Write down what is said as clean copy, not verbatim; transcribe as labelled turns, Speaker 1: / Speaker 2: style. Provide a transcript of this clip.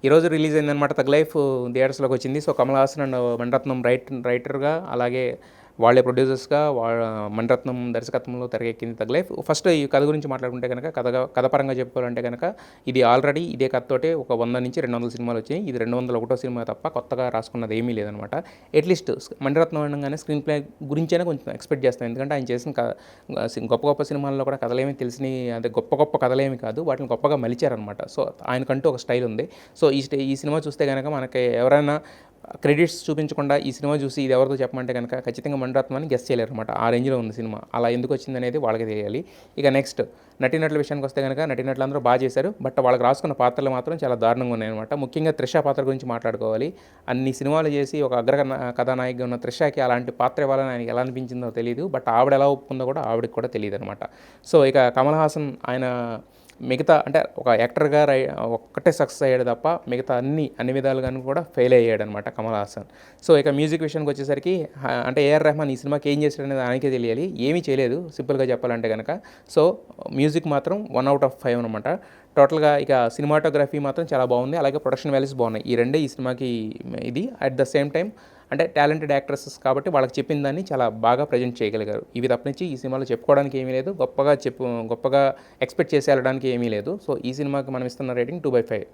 Speaker 1: ఈరోజు రిలీజ్ అయిందనమాట 'తగ్ లైఫ్' థియేటర్స్‌లోకి వచ్చింది. సో, కమల్ హాసన్ అండ్ మణిరత్నం రైటర్‌గా, అలాగే వాళ్ళే ప్రొడ్యూసర్స్‌గా మణిరత్నం దర్శకత్వంలో తెరకెక్కింది 'తగ్ లైఫ్'. ఫస్ట్ ఈ కథ గురించి మాట్లాడుకుంటే గనక కథ పరంగా చెప్పుకోవాలంటే గనక ఇది ఆల్రెడీ ఇదే కథతోటే ఒక 100-200 సినిమాలు వచ్చాయి. ఇది 201 సినిమా తప్ప కొత్తగా రాసుకున్నది ఏమీ లేదనమాట. అట్‌లీస్ట్ మణిరత్నం అనగానే స్క్రీన్ ప్లే గురించైనా కొంచెం ఎక్స్‌పెక్ట్ చేస్తాం. ఎందుకంటే ఆయన చేసిన గొప్ప గొప్ప సినిమాల్లో కూడా కథలేమి తెలిసినయి, అదే గొప్ప గొప్ప కథలేమి కాదు. వాటిని గొప్పగా మలిచారనమాట. సో, ఆయనకంటూ ఒక స్టైల్ ఉంది. సో, ఈ సినిమా చూస్తే గనక మనకి ఎవరైనా క్రెడిట్స్ చూపించకుండా ఈ సినిమా చూసి ఇది ఎవరిదో చెప్పమంటే కనుక ఖచ్చితంగా మణిరత్నం అని గెస్ చేయలేరనమాట. ఆ రేంజ్‌లో ఉంది సినిమా. అలా ఎందుకు వచ్చిందనేది వాళ్ళకే తెలియాలి. ఇక నెక్స్ట్ నటీనటుల విషయానికి వస్తే గనక నటీనటులందరూ బాగా చేశారు. బట్ వాళ్ళకి రాసుకున్న పాత్రలు మాత్రం చాలా దారుణంగా ఉన్నాయన్నమాట. ముఖ్యంగా త్రిష పాత్ర గురించి మాట్లాడుకోవాలి. అన్ని సినిమాలు చేసి ఒక కథానాయికగా ఉన్న త్రిషకి అలాంటి పాత్ర ఇవ్వాలని ఆయనకి ఎలా అనిపించిందో తెలీదు. బట్ ఆవిడ ఎలా ఒప్పుకుందో కూడా ఆవిడకి కూడా తెలీదనమాట. సో, ఇక కమల్ హాసన్ ఆయన మిగతా అంటే ఒక యాక్టర్‌గా ఒక్కటే సక్సెస్ అయ్యాడు తప్ప మిగతా అన్ని విధాలుగాను కూడా ఫెయిల్ అయ్యాడనమాట కమల్ హాసన్. సో, ఇక మ్యూజిక్ విషయానికి వచ్చేసరికి అంటే ఏఆర్ రెహమాన్ ఈ సినిమాకి ఏం చేశాడనేది ఆయనకే తెలియాలి. ఏమీ చేయలేదు సింపుల్‌గా చెప్పాలంటే గనక. సో, మ్యూజిక్ మాత్రం 1/5 అనమాట. టోటల్‌గా ఇక సినిమాటోగ్రఫీ మాత్రం చాలా బాగుంది. అలాగే ప్రొడక్షన్ వాల్యూస్ బాగున్నాయి. ఈ రెండే ఈ సినిమాకి ఇది. అట్ ద సేమ్ టైమ్ అంటే టాలెంటెడ్ యాక్ట్రెసెస్ కాబట్టి వాళ్ళకి చెప్పిన దాన్ని చాలా బాగా ప్రజెంట్ చేయగలిగారు. ఇవి తప్పించి ఈ సినిమాలో చెప్పుకోవడానికి ఏమీ లేదు. గొప్పగా ఎక్స్‌పెక్ట్ చేసి వెళ్ళడానికి ఏమీ లేదు. సో, ఈ సినిమాకి మనం ఇస్తున్న రేటింగ్ 2/5.